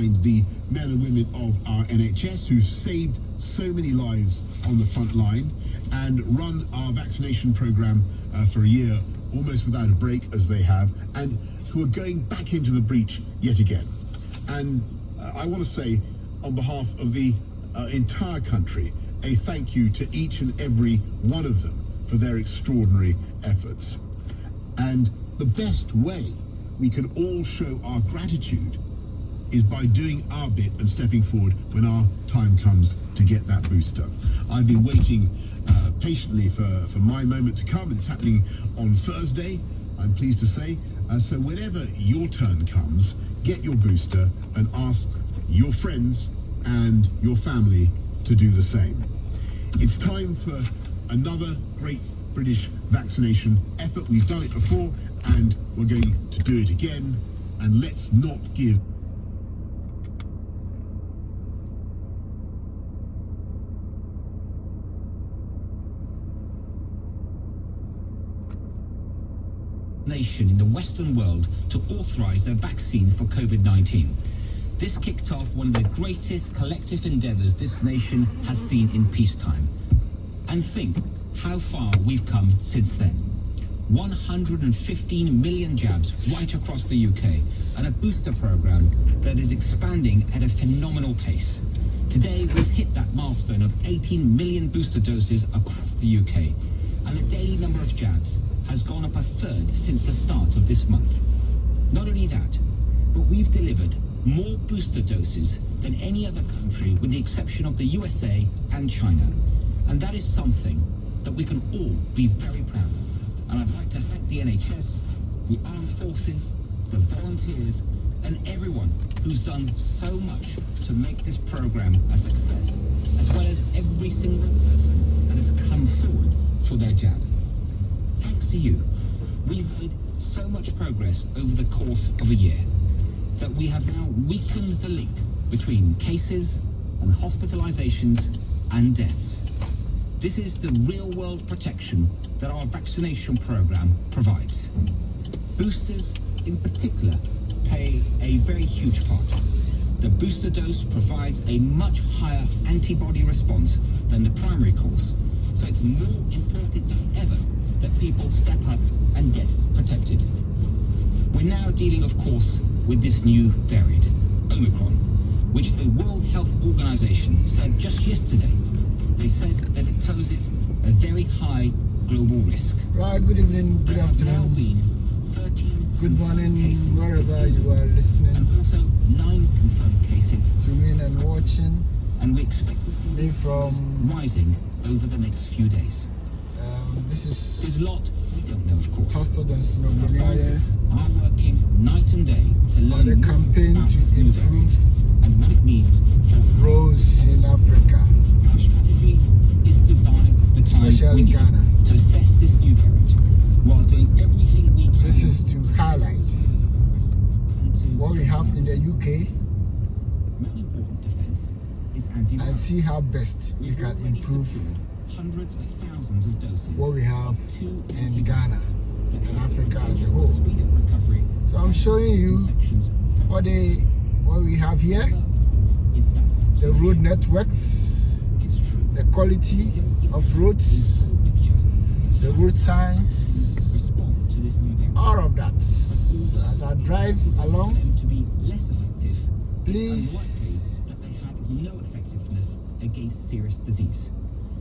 the men and women of our NHS who saved so many lives on the front line and run our vaccination program for a year almost without a break as they have, and who are going back into the breach yet again. And I want to say on behalf of the entire country, a thank you to each and every one of them for their extraordinary efforts. And the best way we can all show our gratitude is by doing our bit and stepping forward when our time comes to get that booster. I've been waiting patiently for my moment to come. It's happening on Thursday, I'm pleased to say. So whenever your turn comes, get your booster and ask your friends and your family to do the same. It's time for another great British vaccination effort. We've done it before and we're going to do it again. And let's not give nation in the Western world to authorize a vaccine for COVID-19. This kicked off one of the greatest collective endeavors this nation has seen in peacetime. And think how far we've come since then. 115 million jabs right across the UK, and a booster program that is expanding at a phenomenal pace. Today we've hit that milestone of 18 million booster doses across the UK, and the daily number of jabs has gone up a third since the start of this month. Not only that, but we've delivered more booster doses than any other country with the exception of the USA and China. And that is something that we can all be very proud of. And I'd like to thank the NHS, the armed forces, the volunteers, and everyone who's done so much to make this program a success, as well as every single person that has come forward for their jab. Thanks to you, we've made so much progress over the course of a year that we have now weakened the link between cases and hospitalizations and deaths. This is the real-world protection that our vaccination program provides. Boosters, in particular, play a very huge part. The booster dose provides a much higher antibody response than the primary course, so it's more important than ever that people step up and get protected. We're now dealing, of course, with this new variant, Omicron, which the World Health Organization said just yesterday. They said that it poses a very high global risk. Right, good evening, good afternoon, good morning, wherever you are listening. And also 9 confirmed cases. Tuning and watching. And we expect to see me from rising over the next few days. This is There's a lot we don't know, of course. Pastor Johnson Our scientists are working night and day to learn on a campaign about to this new improve variant and what it means for roads in Africa, Our strategy is to buy the time especially we need Ghana. to assess this new variant while doing everything we can. This is to highlight and to what we have in the UK one important defense is antivirus. and see how best we We've can already improve secured hundreds of thousands of doses what we have of 2 in Ghana antivirals that and help Africa as a control whole. the speed of recovery. So I'm showing you Infections from what we have here, Of course, it's that the road networks, it's true. the quality of The roads, full picture the road signs, respond to this new variant. all of that. So as I drive along, Them to be less effective, Please. it's unlikely that they have no effectiveness against serious disease.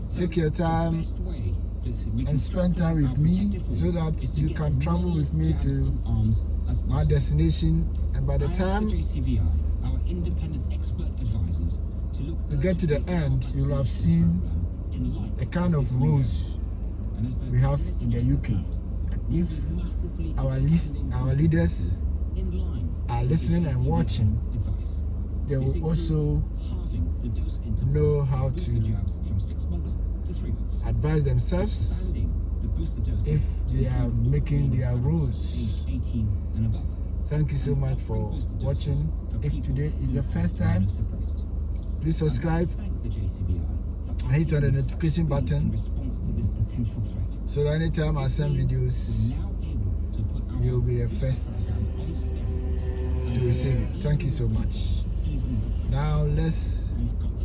So take your the time best way that we can and spend time with our me protective so wall that is to you get can as travel many with me jabs to in arms as my possible. destination, and by the I asked time the JCVI, our independent expert advisors, to look we get to the urgently at our end, you'll have vaccination seen program in light the kind of this new roads variant. And as we have in the messages UK. out, If massively expanding our leaders in line are with listening the and JCVI watching, advice. they This will includes also halving the dose interval know for how booster to jabs from 6 months to 3 months. advise themselves Expanding the booster doses if to they are include all making their adults rules. aged 18 and above. Thank you so And much for offering booster doses watching. for If people today is who your are first time, immunosuppressed. please I'd like subscribe to thank the JCVI for and hit on the acting with such notification speed button in response to this potential threat. so that anytime I This send means videos, we're now able to put our you'll be the booster first program on steroids and to receive it. Thank you so much. even Now let's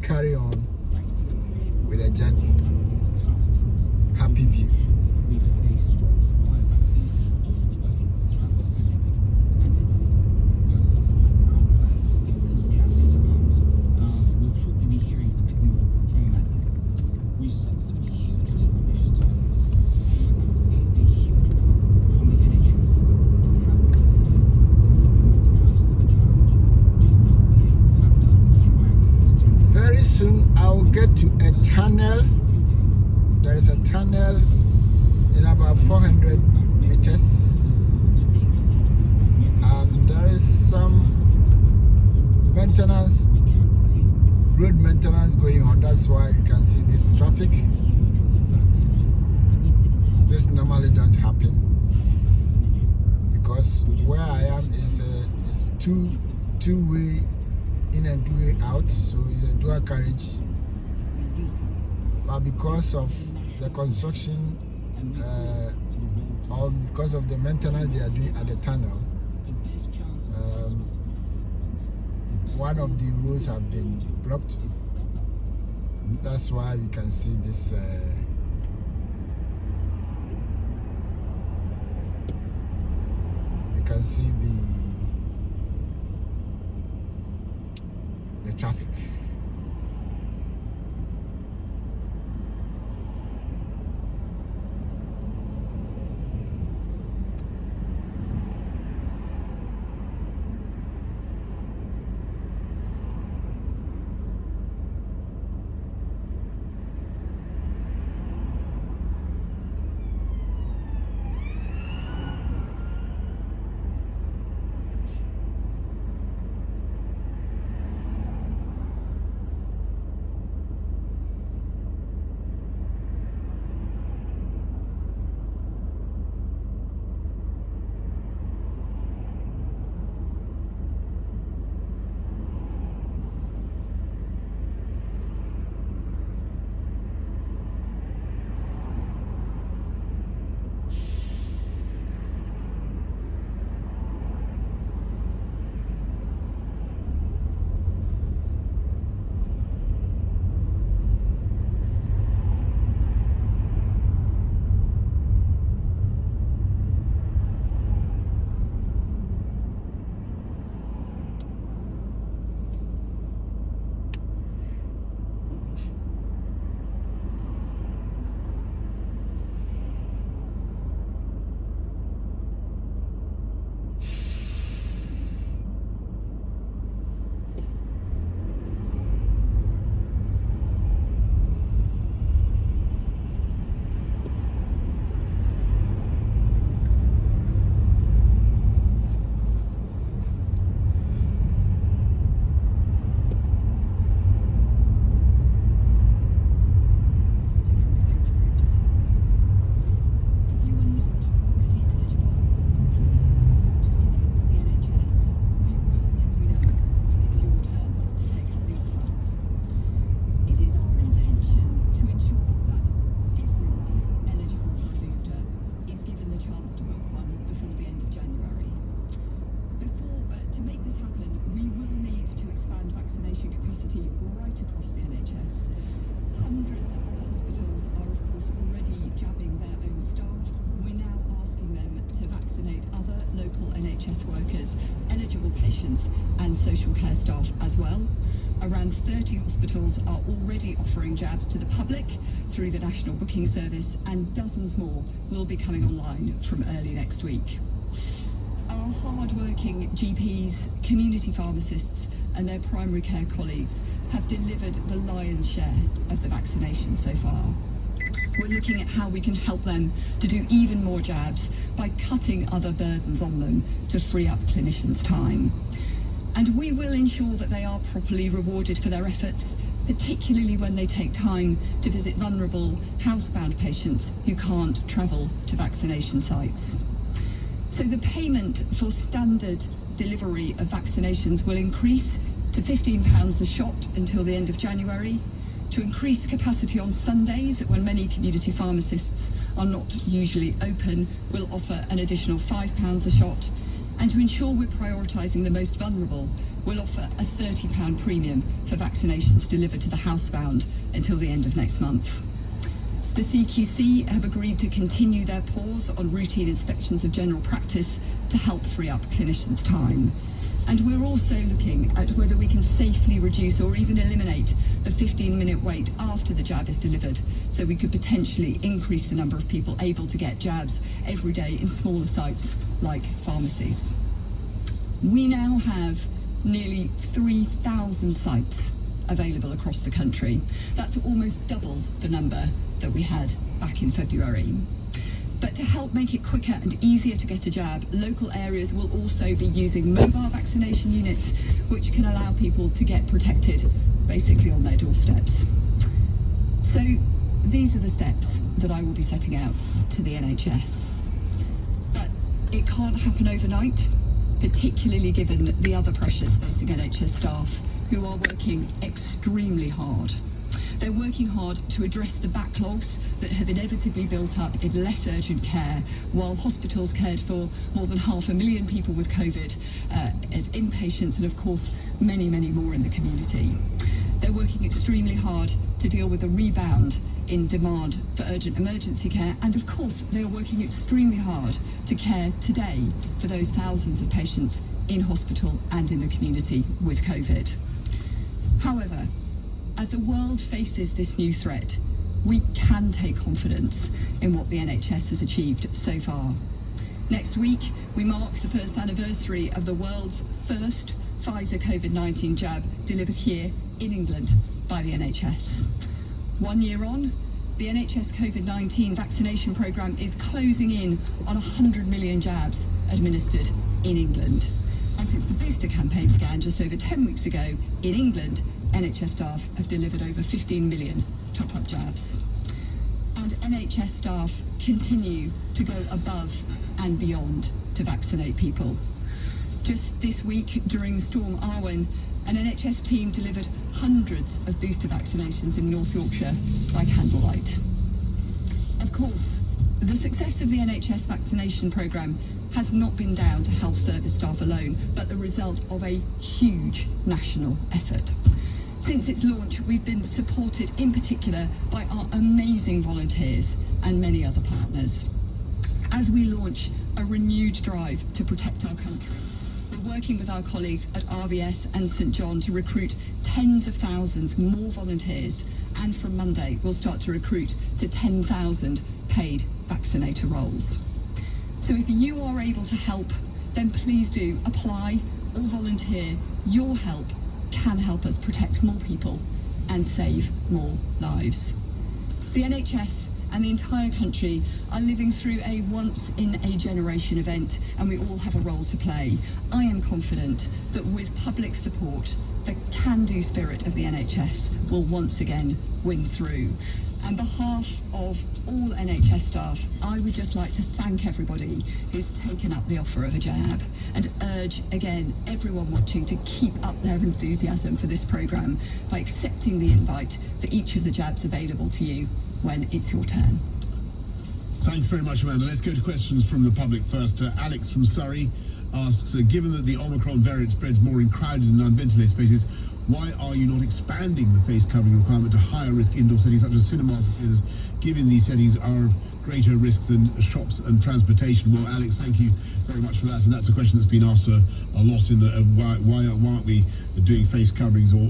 carry on with a journey. Happy view. We've had a strong supply of vaccines all the way throughout the pandemic, and today we are setting out our plans to get those jabs into arms. We'll shortly be hearing a bit more from Amanda. We've set some hugely ambitious targets, and we're asking a huge task from the NHS. How we can pose as a challenge, just as they have done throughout this pandemic. Very soon I'll get to a tunnel. There is a tunnel in about 400 meters, and there is some maintenance, road maintenance going on. That's why you can see this traffic. This normally don't happen because where I am is two-way in and two-way out, so it's a dual carriage. But because of the construction or because of the maintenance they are doing at the tunnel, one of the roads have been blocked. That's why you can see this you can see the traffic. And social care staff as well. Around 30 hospitals are already offering jabs to the public through the National Booking Service, and dozens more will be coming online from early next week. Our hard-working GPs, community pharmacists and their primary care colleagues have delivered the lion's share of the vaccination so far. We're looking at how we can help them to do even more jabs by cutting other burdens on them to free up clinicians' time. And we will ensure that they are properly rewarded for their efforts, particularly when they take time to visit vulnerable, housebound patients who can't travel to vaccination sites. So the payment for standard delivery of vaccinations will increase to £15 a shot until the end of January. To increase capacity on Sundays, when many community pharmacists are not usually open, we'll offer an additional £5 a shot. And to ensure we're prioritising the most vulnerable, we'll offer a £30 premium for vaccinations delivered to the housebound until the end of next month. The CQC have agreed to continue their pause on routine inspections of general practice to help free up clinicians' time. And we're also looking at whether we can safely reduce or even eliminate the 15-minute wait after the jab is delivered, so we could potentially increase the number of people able to get jabs every day in smaller sites like pharmacies. We now have nearly 3,000 sites available across the country. That's almost double the number that we had back in February. But to help make it quicker and easier to get a jab, local areas will also be using mobile vaccination units, which can allow people to get protected basically on their doorsteps. So these are the steps that I will be setting out to the NHS. But it can't happen overnight, particularly given the other pressures facing NHS staff who are working extremely hard. They're working hard to address the backlogs that have inevitably built up in less urgent care, while hospitals cared for more than 500,000 people with COVID as inpatients, and of course many, many more in the community. They're working extremely hard to deal with the rebound in demand for urgent emergency care, and of course they are working extremely hard to care today for those thousands of patients in hospital and in the community with COVID. However, as the world faces this new threat, we can take confidence in what the NHS has achieved so far. Next week, we mark the first anniversary of the world's first Pfizer COVID-19 jab delivered here in England by the NHS. 1 year on, the NHS COVID-19 vaccination programme is closing in on 100 million jabs administered in England. And since the booster campaign began just over 10 weeks ago, in England, NHS staff have delivered over 15 million top-up jabs. And NHS staff continue to go above and beyond to vaccinate people. Just this week, during Storm Arwen, an NHS team delivered hundreds of booster vaccinations in North Yorkshire by candlelight. Of course, the success of the NHS vaccination programme has not been down to health service staff alone, but the result of a huge national effort. Since its launch, we've been supported in particular by our amazing volunteers and many other partners. As we launch a renewed drive to protect our country, we're working with our colleagues at RVS and St John to recruit tens of thousands more volunteers, and from Monday we'll start to recruit to 10,000 paid vaccinator roles. So if you are able to help, then please do apply or volunteer. Your help can help us protect more people and save more lives. The NHS and the entire country are living through a once-in-a-generation event, and we all have a role to play. I am confident that with public support, the can-do spirit of the NHS will once again win through. On behalf of all NHS staff, I would just like to thank everybody who's taken up the offer of a jab, and urge again everyone watching to keep up their enthusiasm for this programme by accepting the invite for each of the jabs available to you when it's your turn. Thanks very much, Amanda. Let's go to questions from the public first. Alex from Surrey asks, given that the Omicron variant spreads more in crowded and unventilated spaces, why are you not expanding the face covering requirement to higher risk indoor settings such as cinemas, because given these settings are of greater risk than shops and transportation? Well, Alex, thank you very much for that. And that's a question that's been asked a lot in the why aren't we doing face coverings all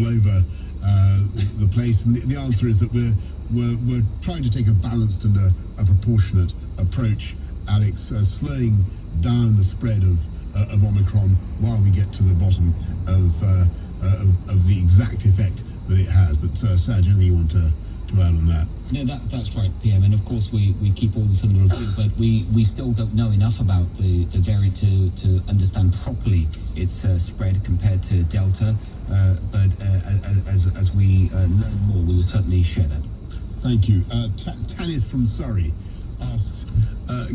over the place? And the answer is that we're trying to take a balanced and a proportionate approach, Alex, slowing down the spread of Omicron while we get to the bottom of the exact effect that it has. But Serge, anything you want to add on that? No, that's right, PM. And of course we keep all this under review, but we still don't know enough about the variant to understand properly its spread compared to Delta. But as we learn more, we will certainly share that. Thank you. Tanith from Surrey asks,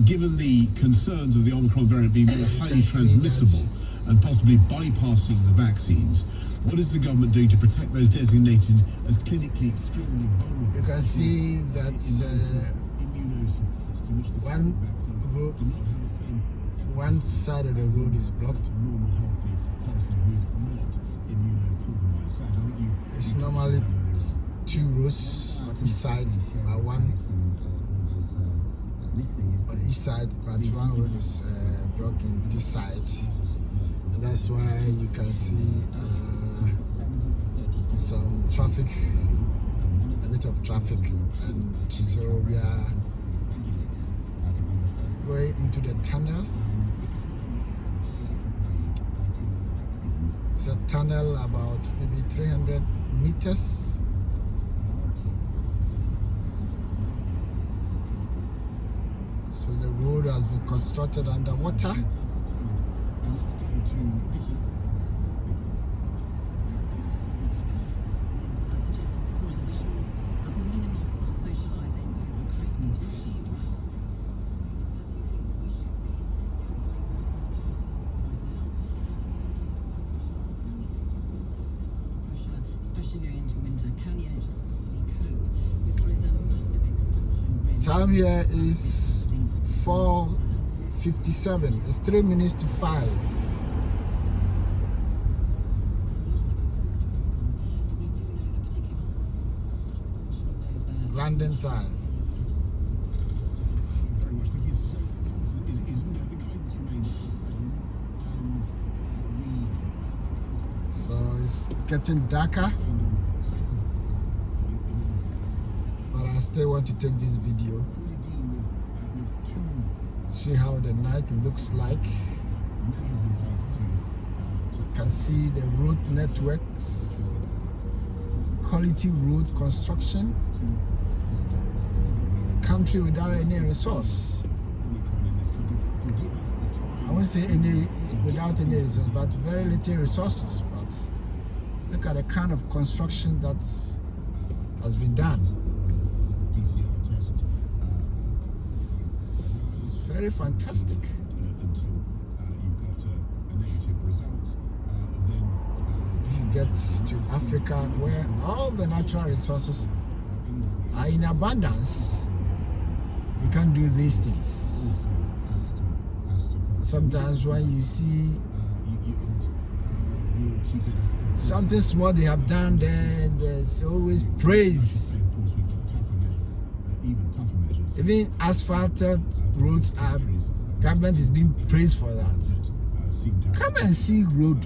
given the concerns of the Omicron variant being more highly transmissible and possibly bypassing the vaccines, what is the government doing to protect those designated as clinically extremely vulnerable? You can see that immunosuppressed, in which the one vaccines group do not have the same one side of the road is blocked. A normal, healthy person who is not immunocompromised. So I think It's normally 2 rows on each side, but one on each side, but one road is blocked on this side. And that's why you can see some traffic, a bit of traffic, and so we are going into the tunnel. It's a tunnel about maybe 300 meters. So the road has been constructed underwater. Time here is 4:57. It's 3 minutes to 5. London time. very much. Like the guidance remains the same, and So it's getting darker, but I still want to take this video, see how the night looks like. You can see the road networks, quality road construction, country without any resource. I won't say any without any resource, but very little resources. But look at the kind of construction that has been done. It's very fantastic. If you get to Africa, where all the natural resources are in abundance, you can do these things. Sometimes when you see something small they have done, then there's always praise. Even asphalted roads are, government is being praised for that. Come and see road.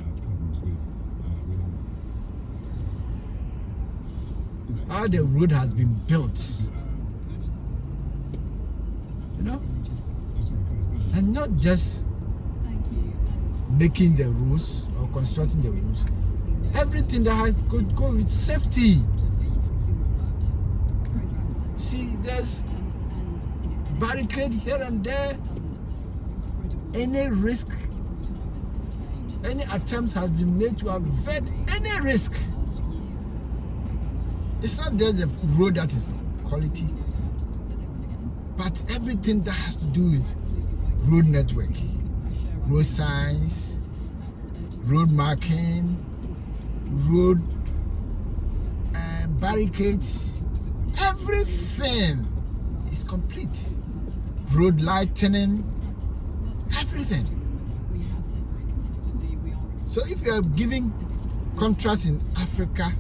How the road has been built. You know? And not just making the roads or constructing the roads. Everything that has could go with safety. See, there's barricade here and there. Any risk, any attempts has been made to avert any risk. It's not just the road that is quality, but everything that has to do with road network, road signs, road marking, road barricades, everything is complete. Road lightening, everything. So if you are giving contracts in Africa,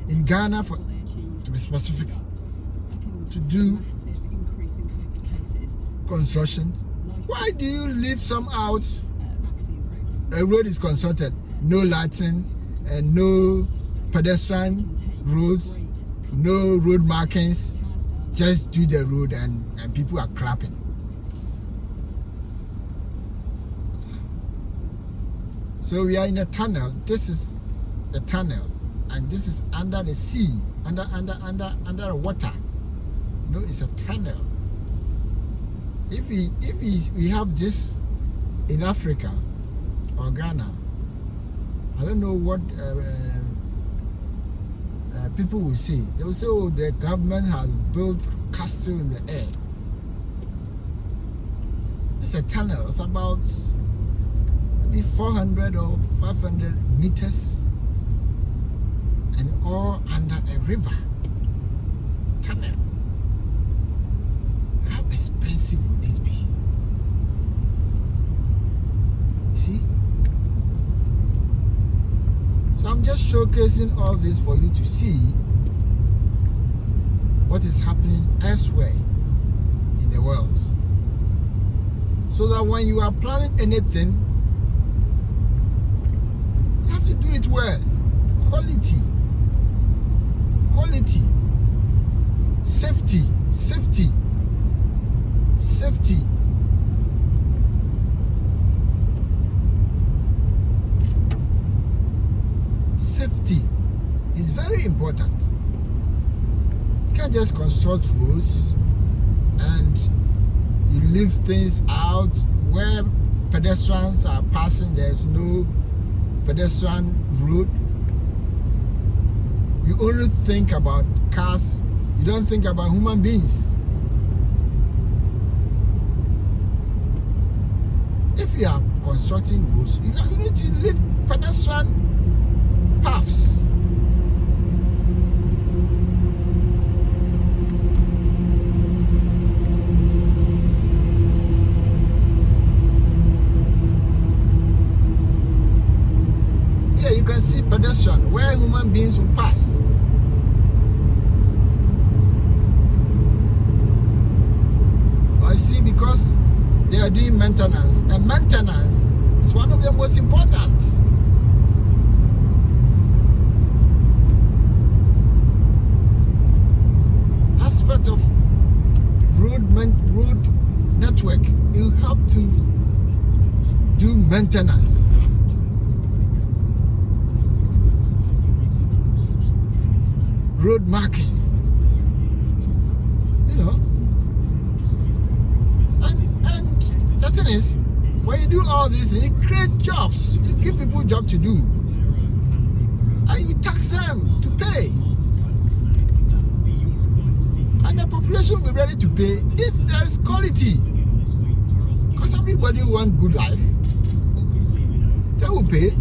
in Ghana, to be specific, to do construction, why do you leave some out? A road is constructed, no lighting and no pedestrian roads, no road markings, just do the road and people are clapping. So we are in a tunnel. This is the tunnel, and this is under the sea, under water. No, it's a tunnel. If we have this in Africa or Ghana, I don't know what people will say. They will say, "Oh, the government has built castle in the air." It's a tunnel. It's about maybe 400 or 500 meters, and all under a river. Tunnel. How expensive would this be? just showcasing all this for you to see what is happening elsewhere in the world. So that when you are planning anything, you have to do it well. Quality. Safety. Safety is very important. You can't just construct roads and you leave things out where pedestrians are passing. There's no pedestrian road. You only think about cars. You don't think about human beings. If you are constructing roads, you need to leave pedestrian paths. Here you can see pedestrian where human beings will pass. I see, because they are doing maintenance, and maintenance is one of the most important. Aspect of road network. You have to do maintenance. Road marking. You know. And the thing is, when you do all this, it creates jobs. You give people jobs to do. And you tax them to pay. And the population will be ready to pay if there's quality. Because everybody wants good life. They will pay.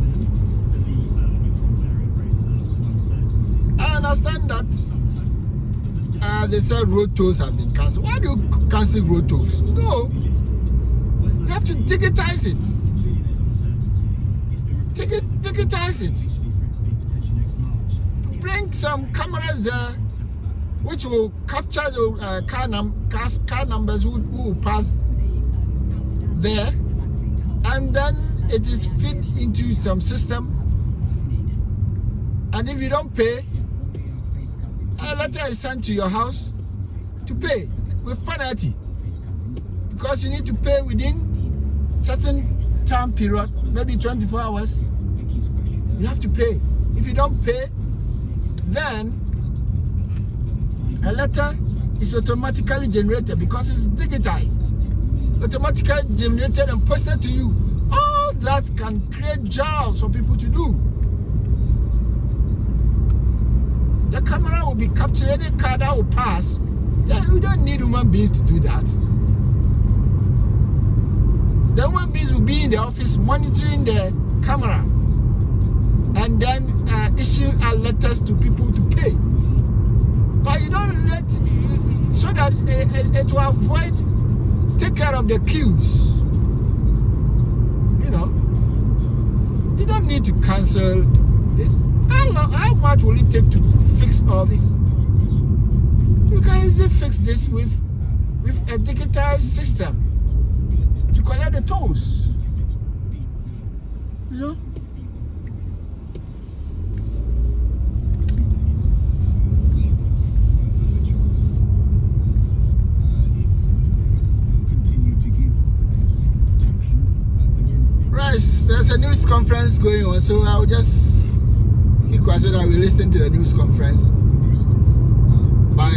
I understand that they said road tolls have been cancelled. Why do you cancel road tolls? No. You have to digitize it. Digitize it. Bring some cameras there which will capture the car numbers who will pass there, and then it is fed into some system, and if you don't pay, a letter is sent to your house to pay with penalty, because you need to pay within certain time period, maybe 24 hours. You have to pay. If you don't pay, then a letter is automatically generated, because it's digitized, automatically generated and posted to you. All that can create jobs for people to do. The camera will be capturing any car that will pass. Yeah, you don't need human beings to do that. The human beings will be in the office monitoring the camera and then issue letters to people to pay. But you don't let, so that it will avoid, take care of the queues. You know, you don't need to cancel this. How much will it take to fix all this? You can easily fix this with a digitized system to collect the tolls. You know? Right, there's a news conference going on, so I'll just be quiet so that we listen to the news conference by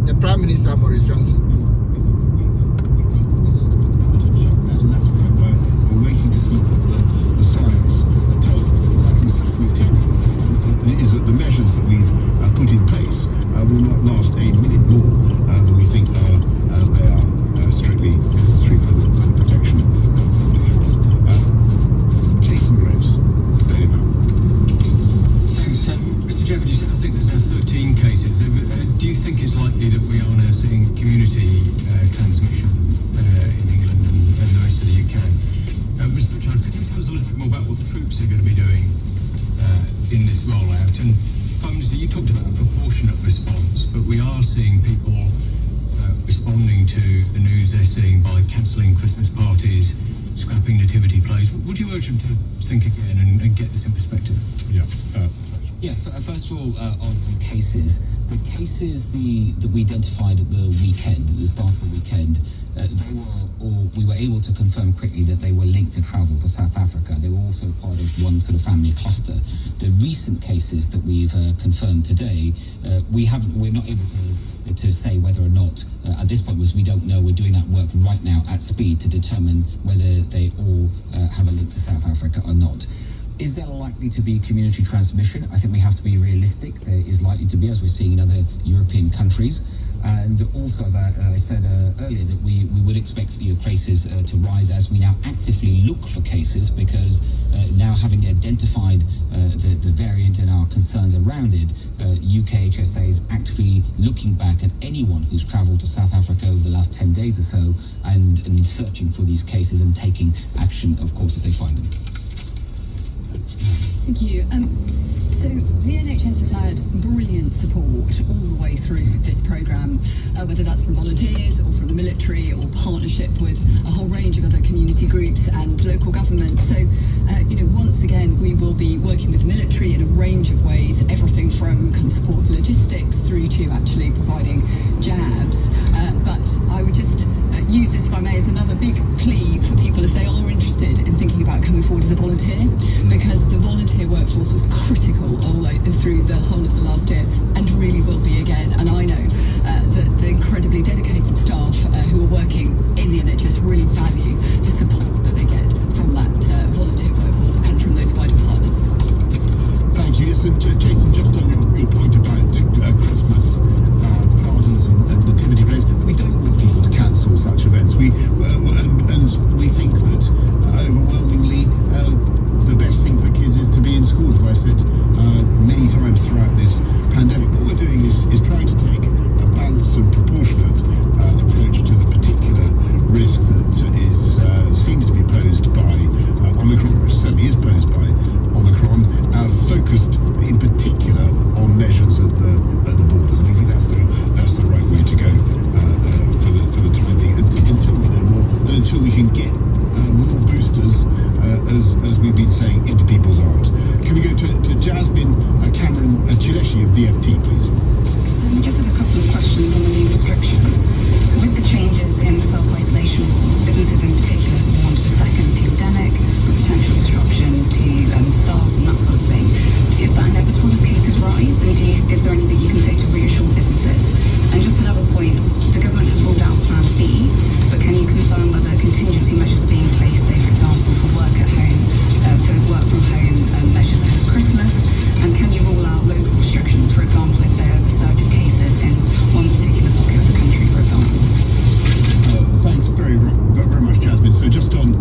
the Prime Minister Boris Johnson. And that's why we're waiting to see what the science tells us. What I can certainly tell you is that the measures that we've put in place will not last a minute more than we think they are strictly necessary for the protection of public health. Jason Groves, there you go. Thanks. Mr. Jefford, you said I think there's now 13 cases. Do you think it's likely that we are now seeing community transmission in England and the rest of the UK? Mr. Richard, could you tell us a little bit more about what the troops are going to be doing in this talked about a proportionate response, but we are seeing people responding to the news they're seeing by cancelling Christmas parties, scrapping nativity plays. Would you urge them to think again and get this in perspective? Yeah. Yeah, first of all, on cases, the cases that we identified at the weekend, at the start of the weekend, we were able to confirm quickly that they were linked to travel to South Africa. They were also part of one sort of family cluster. The recent cases that we've confirmed today, we're not able to say whether or not at this point, because we don't know. We're doing that work right now at speed to determine whether they all have a link to South Africa or not. Is there likely to be community transmission? I think we have to be realistic. There is likely to be, as we're seeing in other European countries. And also, as I said earlier, that we would expect cases to rise as we now actively look for cases, because now having identified the variant and our concerns around it, UK HSA is actively looking back at anyone who's travelled to South Africa over the last 10 days or so and searching for these cases and taking action, of course, if they find them. Thank you. So the NHS has had brilliant support all the way through this programme, whether that's from volunteers or from the military or partnership with a whole range of other community groups and local government. So, once again, we will be working with the military in a range of ways, everything from kind of support logistics through to actually providing jabs. But I would just use this, if I may, as another big plea for people if they are interested in thinking about coming forward as a volunteer, because the volunteer workforce was critical all the way through the whole of the last year and really will be again. And I know that the incredibly dedicated staff who are working in the NHS really value the support that they get from that volunteer workforce and from those wider partners. Thank you. Yes, and Jason, just on your point about Christmas parties and nativity plays, we don't want people to cancel such events. And we think that overwhelmingly the best thing for kids is to be in school, as I said many times throughout this pandemic. What we're doing is trying to take a balanced and proportionate approach to the particular risk that seems to be posed by Omicron, or certainly is posed by Omicron, focused in particular on measures at the borders. And we think that's the right way to go for the time being, until we know more and until we can get more boosters, as we've been saying, into people's arms. Can we go to Jasmine Cameron Chileshi of DFT, please? We just have a couple of questions on the new restrictions. So with the changes in self-isolation rules, businesses in particular have warned of a second pandemic, the potential disruption to staff and that sort of thing. Is that inevitable as cases rise? And is there anything you can say to reassure businesses? And just another point, the government has ruled out Plan B, but can you confirm whether contingency measures are being placed, say for example, for work at home, for work from home measures ahead of Christmas? And can you rule out local restrictions, for example, if there's a surge of cases in one particular pocket of the country, for example? Thanks very much, Jasmine. So just on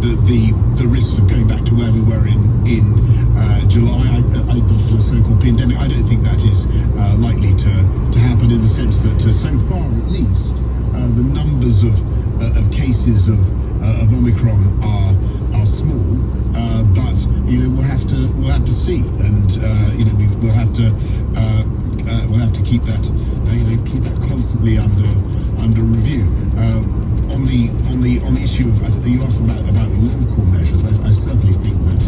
the risks of going back to where we were in July, the so-called pandemic, I don't think that is likely to happen, in the sense that so far at least the numbers of cases of Omicron are small, but we'll have to see, and we'll have to keep that keep that constantly under review. On the issue of, you asked about the local measures. I certainly think that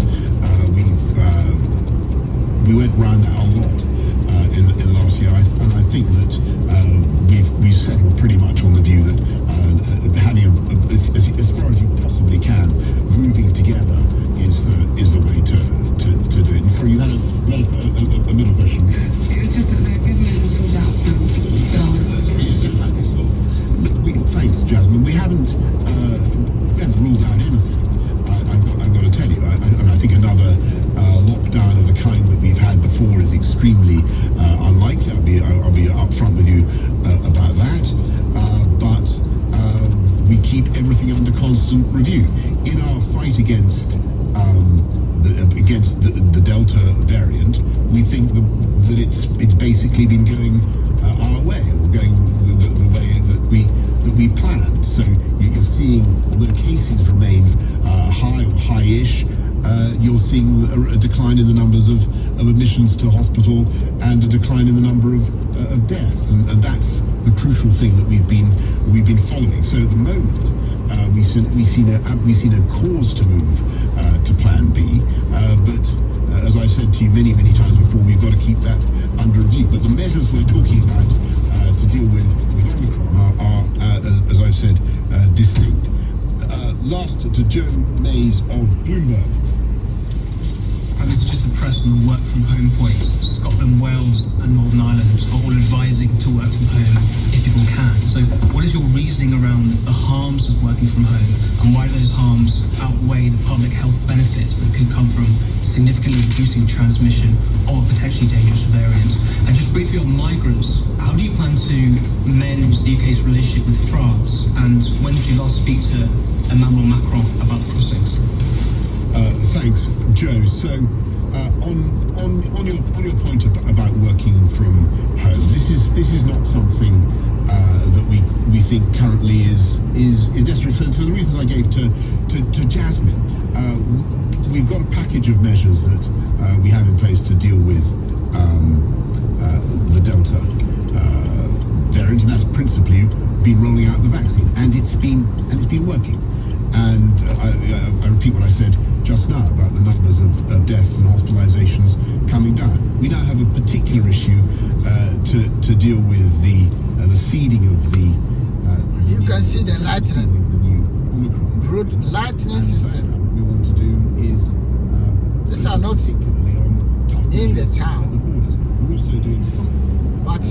we went round that a lot in the last year, and I think that we've settled pretty much on the view that having as far as you possibly can, moving together is the way to do it. And so you had a middle question. It was just that the government has ruled out Plan B. Thanks, Jasmine. We haven't ruled out anything. I've got to tell you, and I think another lockdown of the kind that we've had before is extremely unlikely. I'll be upfront with you about that. But we keep everything under constant review. In our fight against the Delta variant, we think that it's basically been going our way, or going the way that we planned. So you're seeing, although cases remain high or high-ish, you're seeing a decline in the numbers of admissions to hospital and a decline in the number of deaths, and that's the crucial thing that we've been following. So at the moment, we've seen a cause to move to Plan B, but as I've said to you many times before, we've got to keep that under review. But the measures we're talking about to deal with Omicron are as I've said, distinct. Last to Joe Mays of Bloomberg. And this is just a press on the work from home point. Scotland, Wales and Northern Ireland are all advising to work from home if people can. So what is your reasoning around the harms of working from home, and why do those harms outweigh the public health benefits that could come from significantly reducing transmission of a potentially dangerous variant? And just briefly on migrants, how do you plan to mend the UK's relationship with France, and when did you last speak to Emmanuel Macron about the crossings? Thanks, Joe. So, on your point about working from home, this is not something that we think currently is necessary for the reasons I gave to Jasmine. We've got a package of measures that we have in place to deal with the Delta variant, and that's principally been rolling out the vaccine, and it's been working. And I repeat what I said just now about the numbers of deaths and hospitalizations coming down. We now have a particular issue to deal with the seeding of the you can see the lightning of the new Omicron road lightning system. What we want to do is These are not particularly on tough in the measures town. at the borders. We're also doing something But to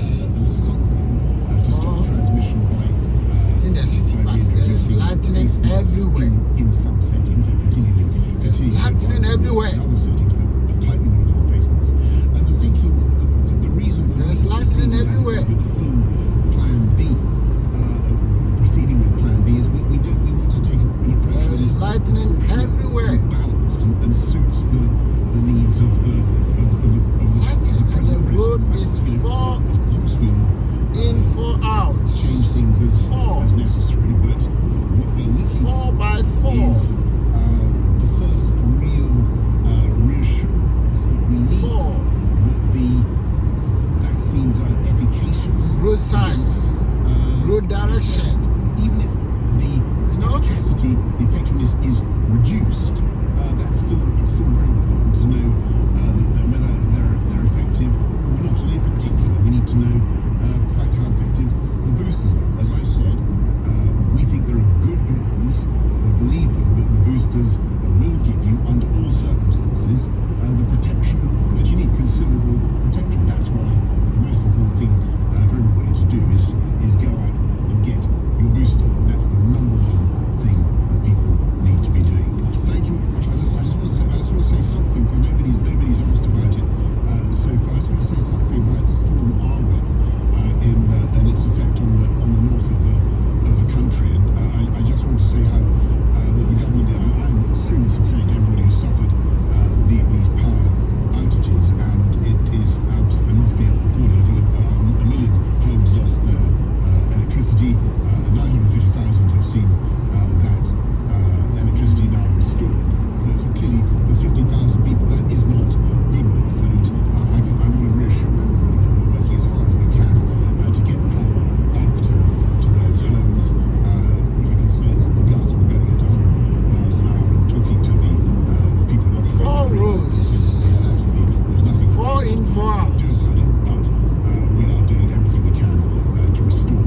stop transmission by in the city, by but there's reintroducing lightning face masks everywhere. in some settings, and continuing lightning everywhere. in other settings, but tightly limited on face masks. And the thinking, the reason for There's lightning proceeding everywhere. with the full Plan B, proceeding with Plan B, is we want to take an approach that There's is lightning everywhere. balanced and suits the needs of the present The road risk. is You know, far of course, we will in, 4 out. change things Four. as necessary, but what we're looking 4 by 4. is the first real reassurance that we need 4. that the vaccines are efficacious. Road signs, road direction. Even if the efficacy, the effectiveness is reduced, it's still very important to know that whether they're effective or not. And in particular, we need to know quite how effective the boosters are. As I've said, we think there are good grounds for believing that the boosters will give you, under all circumstances, the protection that you need, considerable protection. That's why the most important thing for everybody to do is go out and get your booster. That's the number one thing that people need to be doing. Thank you very much. I just want to say something, because nobody's asked about it so far. I just want to say something about Storm Arwen and its effect on the north of the country. And I just want to say how the government. I'm extremely sympathetic to everybody who suffered these power outages, and it must be at the border. I think 1 million homes lost their electricity. 950,000 have seen that electricity now restored. But clearly, for 50,000 people, that is not good enough. And I want to reassure everybody that we're working as hard as we can to get power back to those homes. All I can say is the gusts were going at 100 miles an hour, and talking to the people who operate 4 roads. there's nothing 4 in, 4 out. do about it, but we are doing everything we can to restore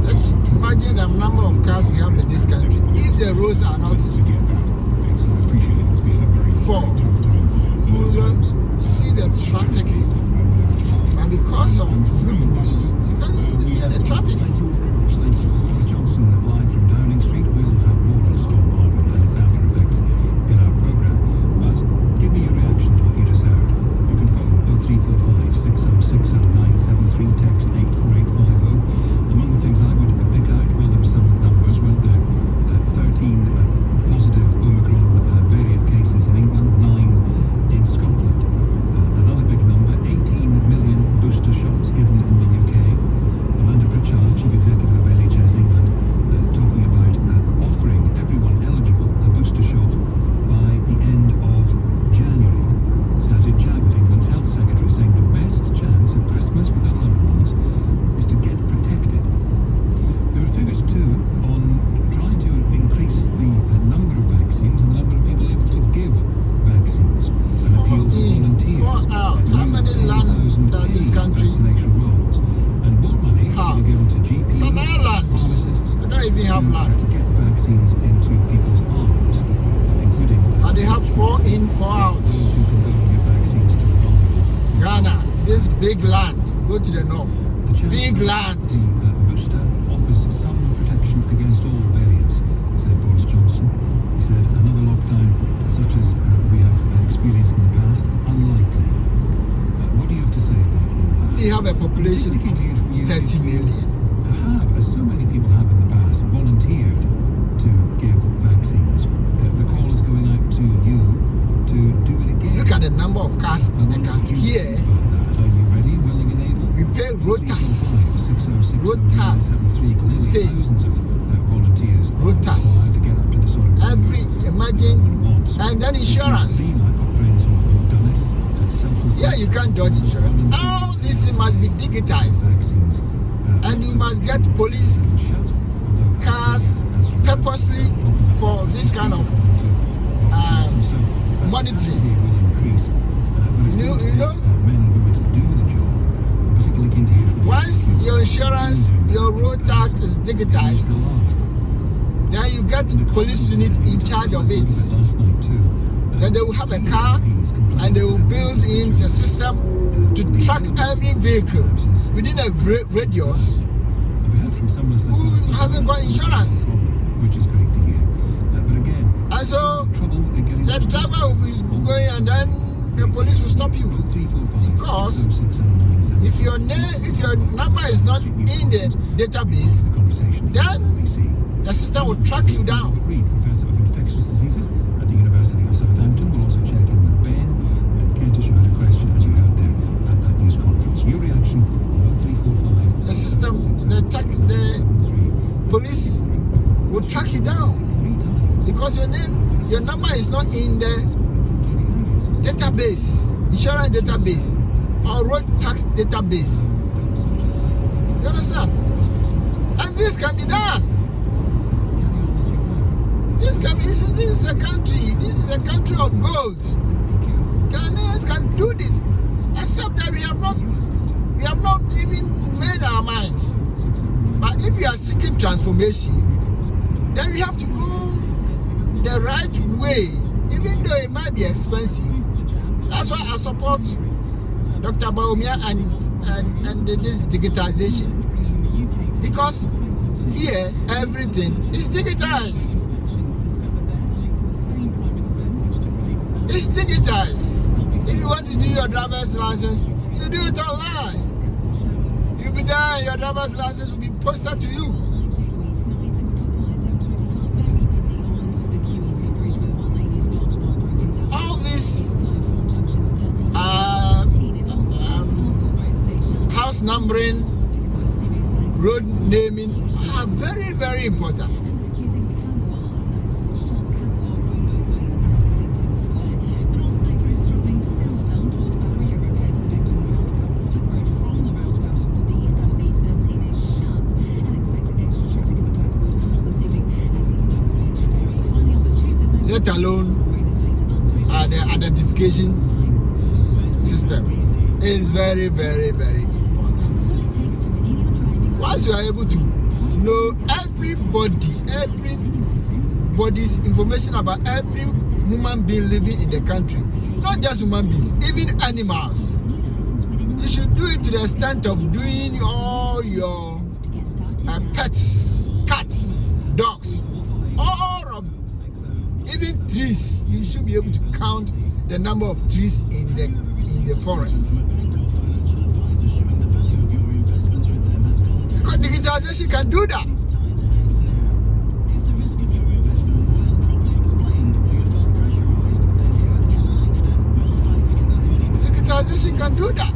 Let's power. imagine the number of cars we have in this country. If the roads are not to get that fixed. I appreciate it must be a very, Four. very tough time for you those will homes. see the traffic, Without power. and because of I'm afraid loopholes, you can't even see the traffic. Thank you all very much. Thank you. Thomas Johnson live from Downing Street. We'll have more on Storm Arwen and its after effects in our programme. But give me a reaction to what you just heard. You can phone 0345 6060 973, text 84850. Among the things I would pick out, well, there were some numbers. Well, there 13 positive Omicron variant cases in England, 9 in Scotland. Another big number, 18 million booster shots given in the UK. Amanda Pritchard, Chief Executive of NHS England, talking about offering everyone eligible a booster shot by the end of enough land. Get vaccines into people's arms, including And they have 4 in, 4 out. those who can go and give vaccines to the vulnerable. Ghana, this big land, go to the north. The chance Big that land. the booster offers some protection against all variants, said Boris Johnson. He said another lockdown such as we have experienced in the past, unlikely. What do you have to say about all that? We have a population of 30 million. Have, as so many people have in the past, volunteered to give vaccines. The call is going out to you to do it again. Look at the number of cars in the country. Here, About that. Are you ready, willing and able? we pay rotas. 606 clearly Hey. thousands of volunteers are Rotas. required to get up to the sort of Every, imagine, someone wants. and then If you insurance. dream, I've got friends who've done it selflessly. Yeah, you can't dodge insurance. All this must be digitized. Vaccines. And you must get police cars purposely for this kind of monitoring. Will increase, but it's You going to know- take men and women to do the job. I'm particularly keen to hear from you. Once your insurance, your road tax is You digitized, still are. then you get the police unit in charge of it. Last night too. Then they will have a car and they will build in a system to track every vehicle within a radius We heard from some listeners last who night hasn't got insurance. which is great to hear. But again, And so trouble getting the driver will be going and then the police will stop you. 0345 Because 6060977. if your number is not in the database, The conversation then the system will track you down. Reed, Professor of Infectious Diseases at the University of Southampton, will also check in with Ben. And Kentish, you had a question, as you heard there, at that news conference. Your reaction on 0345 The system, the police will track you down Three times. because your number is not in the database, insurance database, or road tax database. You understand? And this can be done. This is a country. This is a country of gold. Ghanaians can do this, except that we have not even made our mind. But if we are seeking transformation, then we have to go the right way, even though it might be expensive. That's why I support Dr. Baumia and this digitization. Because here everything is digitized. It's digitized. If you want to do your driver's license, you do it online. You'll be there, your driver's license will be posted to you. All this house numbering, road naming are very, very important. Let alone the identification system is very, very, very important. Once you are able to know everybody's information about every human being living in the country, not just human beings, even animals, you should do it to the extent of doing all your pets, cats, dogs, all of even trees. You should be able to count the number of trees in the forest. Because digitalization can do that. Digitalization can do that.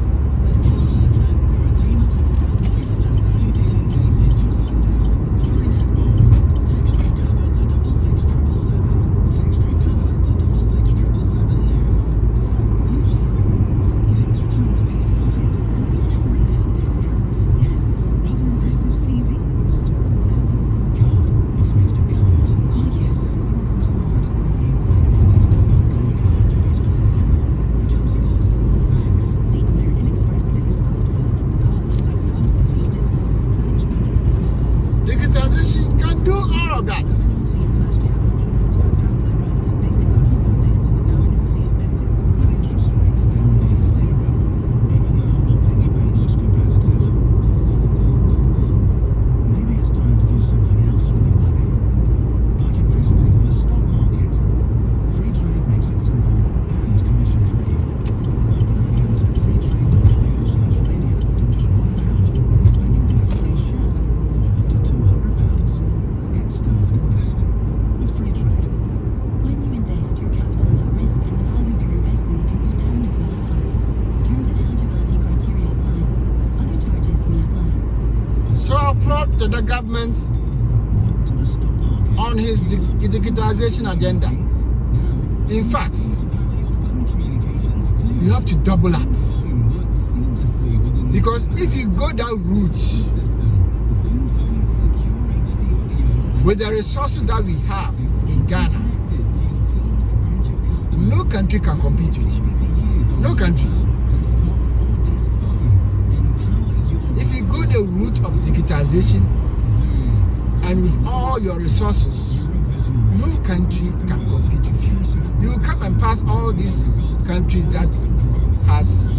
support the government on his digitization agenda. In fact, you have to double up. Because if you go that route with the resources that we have in Ghana, no country can compete with you. No country. If you go the route of digitization and with all your resources, no country can compete with you. You will come and pass all these countries that has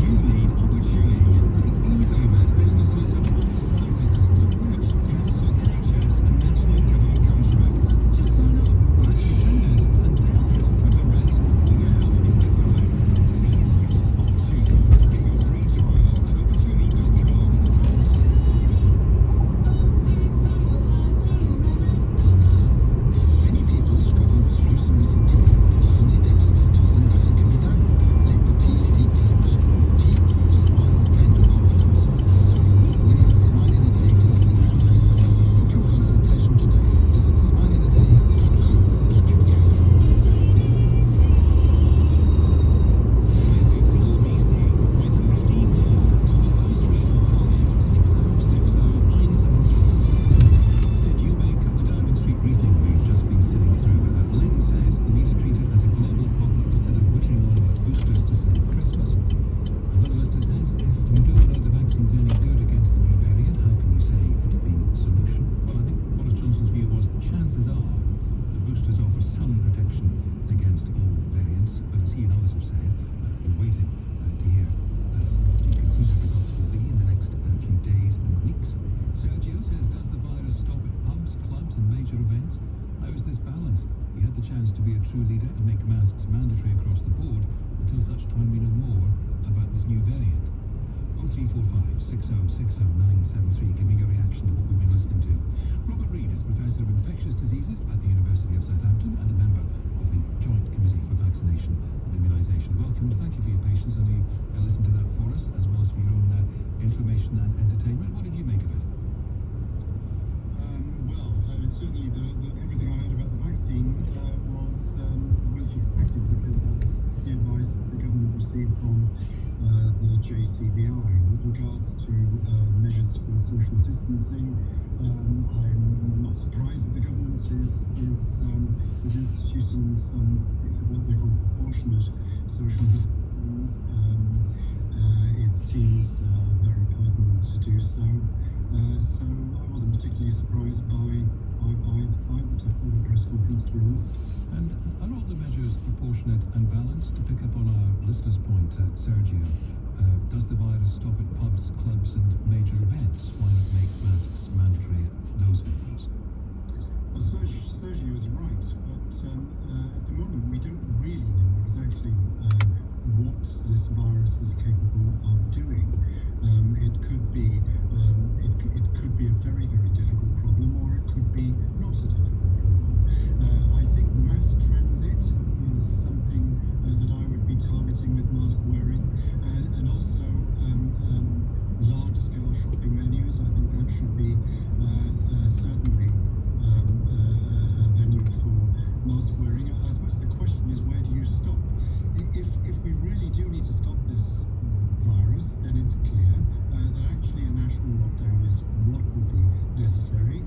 true leader and make masks mandatory across the board until such time we know more about this new variant. 0345 6060 973, give me your reaction to what we've been listening to. Robert Reid is Professor of Infectious Diseases at the University of Southampton and a member of the Joint Committee for Vaccination and Immunisation. Welcome, thank you for your patience. I know you listened to that for us, as well as for your own information and entertainment. What did you make of it? Well, certainly everything I heard about the vaccine was expected, because that's the advice the government received from the JCVI. With regards to measures for social distancing, I'm not surprised that the government is instituting some what they call proportionate social distancing. It seems very pertinent to do so. So I wasn't particularly surprised by the press conference, to be honest. And are all the measures proportionate and balanced? To pick up on our listener's point, Sergio, does the virus stop at pubs, clubs and major events? Why not make masks mandatory at those venues? Well, Sergio is right, but at the moment we don't really know exactly what this virus is capable of doing. It could be a very, very difficult problem, or it could be not a difficult problem. I think mass transit is something that I would be targeting with mask wearing, and also large-scale shopping venues. I think that should be certainly a venue for mask wearing. I suppose the question is, where do you stop? If we really do need to stop this virus, then it's clear that actually a national lockdown is what would be necessary.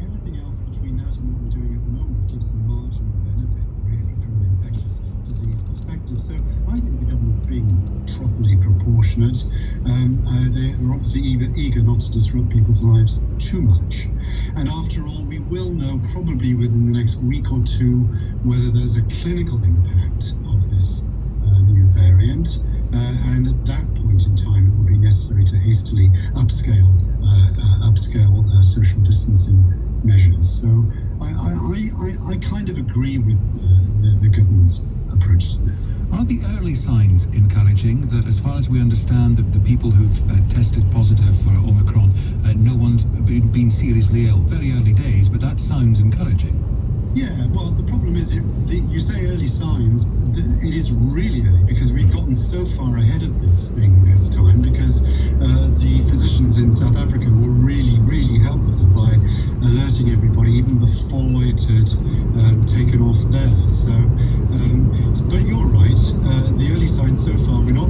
Everything else between that and what we're doing at the moment gives some marginal benefit, really, from an infectious disease perspective. So I think the government's being properly proportionate. They're obviously eager not to disrupt people's lives too much. And after all, we will know probably within the next week or two whether there's a clinical impact of this new variant. And at that point in time, it will be necessary to hastily upscale social distancing measures. So I kind of agree with the government's approach to this. Are the early signs encouraging that, as far as we understand, the people who've tested positive for Omicron, no one's been seriously ill? Very early days, but that sounds encouraging. Yeah, well, the problem is, you say early signs, it is really early, because we've gotten so far ahead of this thing this time, because the physicians in South Africa were really, really helpful by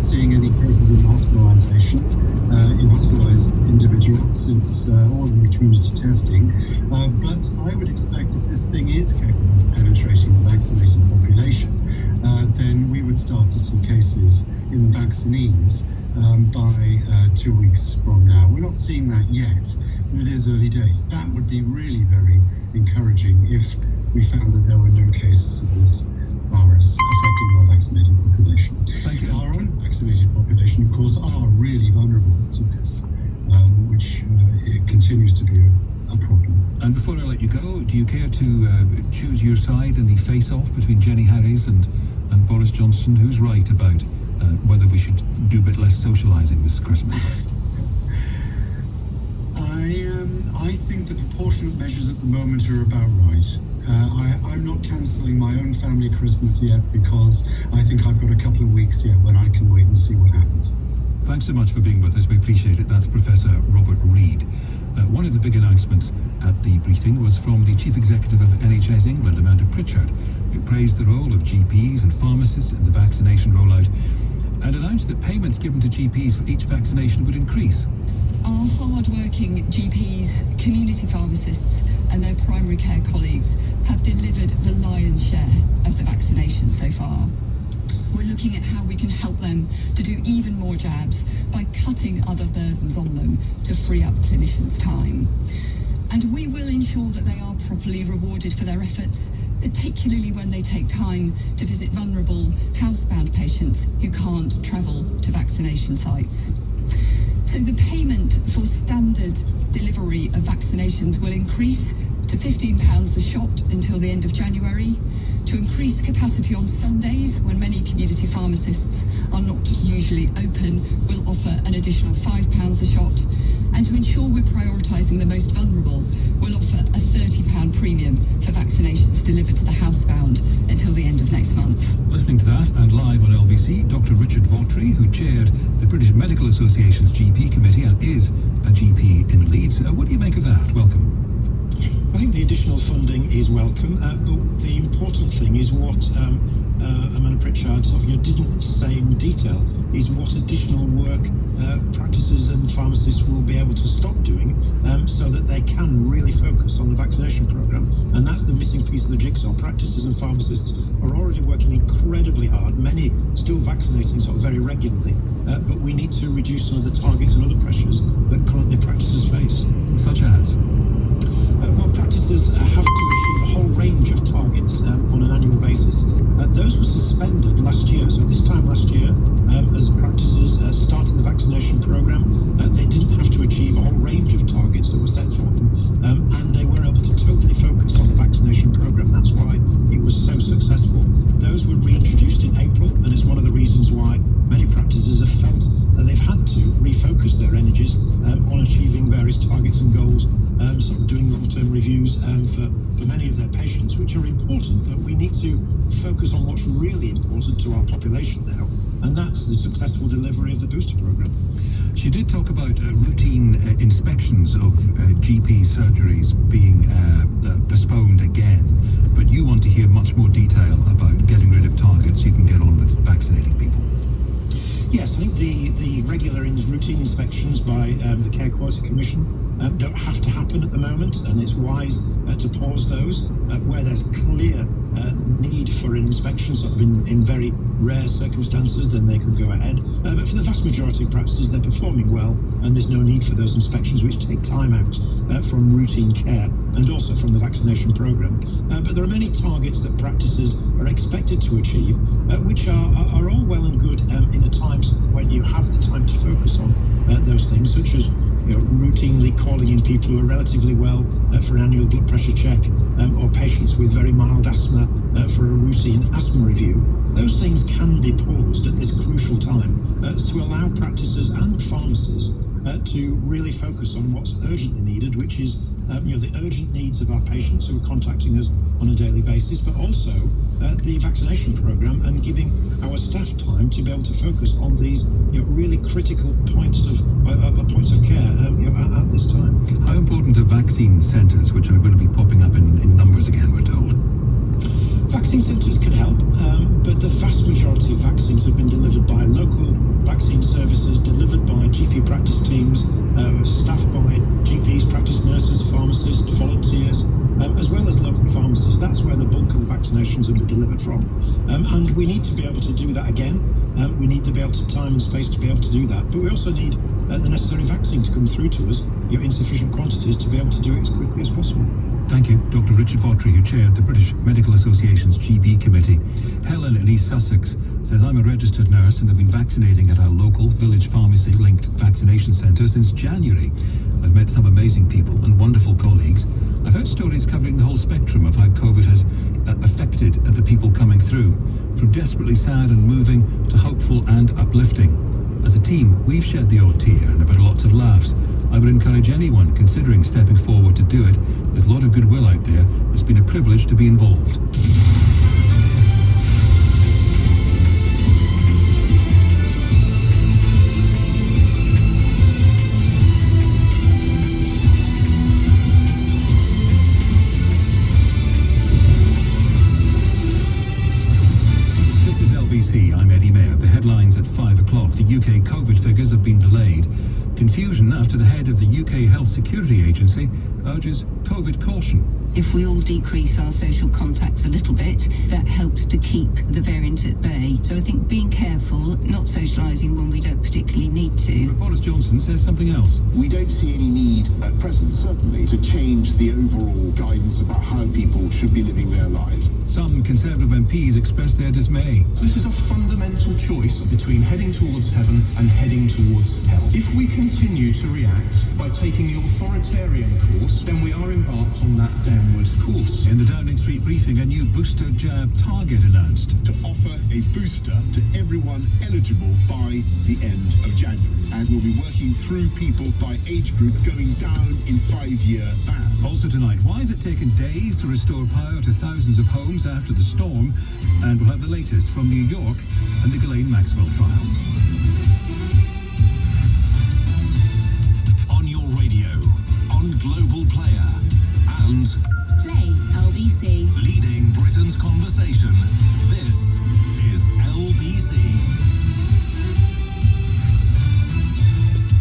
seeing any cases of hospitalisation in hospitalised individuals. It's all in the community testing. But I would expect if this thing is capable of penetrating the vaccinated population, then we would start to see cases in vaccinees by 2 weeks from now. We're not seeing that yet, but it is early days. That would be really very encouraging if we found that there were no cases of this virus affecting our vaccinated population. Thank you. Our own vaccinated population, of course, are really vulnerable to this, which it continues to be a problem. And before I let you go, do you care to choose your side in the face-off between Jenny Harries and Boris Johnson? Who's right about whether we should do a bit less socialising this Christmas? I think the proportionate measures at the moment are about right. I'm not cancelling my own family Christmas yet because I think I've got a couple of weeks yet when I can wait and see what happens. Thanks so much for being with us. We appreciate it. That's Professor Robert Reid. One of the big announcements at the briefing was from the Chief Executive of NHS England, Amanda Pritchard, who praised the role of GPs and pharmacists in the vaccination rollout and announced that payments given to GPs for each vaccination would increase. Our hard-working GPs, community pharmacists and their primary care colleagues have delivered the lion's share of the vaccination so far. We're looking at how we can help them to do even more jabs by cutting other burdens on them to free up clinicians' time. And we will ensure that they are properly rewarded for their efforts, particularly when they take time to visit vulnerable, housebound patients who can't travel to vaccination sites. So the payment for standard delivery of vaccinations will increase to £15 a shot until the end of January. To increase capacity on Sundays, when many community pharmacists are not usually open, we'll offer an additional £5 a shot. And to ensure we're prioritising the most vulnerable, we'll offer a £30 premium for vaccinations delivered to the housebound until the end of next month. Listening to that and live on LBC, Dr. Richard Vaughtry, who chaired the British Medical Association's GP committee and is a GP in Leeds. What do you make of that? Welcome. I think the additional funding is welcome, but the important thing is what Amanda Pritchard didn't say in detail is what additional work practices and pharmacists will be able to stop doing so that they can really focus on the vaccination programme. And that's the missing piece of the jigsaw. Practices and pharmacists are already working incredibly hard, many still vaccinating very regularly, but we need to reduce some of the targets and other pressures that currently practices face. Such as? Well, practices have to achieve a whole range of targets on an annual basis. Those were suspended last year. So this time last year, as practices started the vaccination programme, they didn't have to achieve a whole range of targets that were set for them. And they were able to totally focus on the vaccination programme. That's why it was so successful. Those were reintroduced in April, and it's one of the reasons why many practices have felt that they've had to refocus their energies on achieving various targets and goals, doing long-term reviews for many of their patients, which are important, but we need to focus on what's really important to our population now, and that's the successful delivery of the booster programme. She did talk about routine inspections of GP surgeries being postponed again, but you want to hear much more detail about getting rid of targets so you can get on with vaccinating people. Yes, I think the regular routine inspections by the Care Quality Commission don't have to happen at the moment, and it's wise to pause those where there's clear need for an inspection, in very rare circumstances, then they could go ahead. But for the vast majority of practices, they're performing well, and there's no need for those inspections, which take time out from routine care and also from the vaccination programme. But there are many targets that practices are expected to achieve, which are all well and good in a time when you have the time to focus on those things, such as routinely calling in people who are relatively well for an annual blood pressure check, or patients with very mild asthma for a routine asthma review. Those things can be paused at this crucial time to allow practices and pharmacists to really focus on what's urgently needed, which is the urgent needs of our patients who are contacting us on a daily basis, but also the vaccination programme and giving our staff time to be able to focus on these really critical points of care at this time. How important are vaccine centres, which are going to be popping up in numbers again, we're told? Vaccine centres can help, but the vast majority of vaccines have been delivered by local vaccine services delivered by GP practice teams, staffed by GPs, practice nurses, pharmacists, volunteers, as well as local pharmacists. That's where the bulk of the vaccinations have been delivered from. And we need to be able to do that again. We need to be able to time and space to be able to do that. But we also need the necessary vaccine to come through to us, in sufficient quantities to be able to do it as quickly as possible. Thank you. Dr. Richard Vaughtry, who chaired the British Medical Association's GP committee. Helen in East Sussex says, I'm a registered nurse and have been vaccinating at our local village pharmacy-linked vaccination centre since January. I've met some amazing people and wonderful colleagues. I've heard stories covering the whole spectrum of how COVID has affected the people coming through, from desperately sad and moving to hopeful and uplifting. As a team, we've shed the odd tear and have had lots of laughs. I would encourage anyone considering stepping forward to do it. There's a lot of goodwill out there. It's been a privilege to be involved. This is LBC. I'm Eddie Mayer. The headlines at 5 o'clock. The UK COVID figures have been delayed. Confusion after the head of the UK Health Security Agency urges COVID caution. If we all decrease our social contacts a little bit, that helps to keep the variant at bay. So I think being careful, not socialising when we don't particularly need to. Boris Johnson says something else. We don't see any need at present, certainly, to change the overall guidance about how people should be living their lives. Some Conservative MPs expressed their dismay. This is a fundamental choice between heading towards heaven and heading towards hell. If we continue to react by taking the authoritarian course, then we are embarked on that downward course. In the Downing Street briefing, a new booster jab target announced. To offer a booster to everyone eligible by the end of January. And we'll be working through people by age group going down in 5-year bands. Also tonight, why has it taken days to restore power to thousands of homes after the storm? And we'll have the latest from New York and the Ghislaine Maxwell trial. On your radio, on Global Player, and Play LBC. leading Britain's conversation. This is LBC.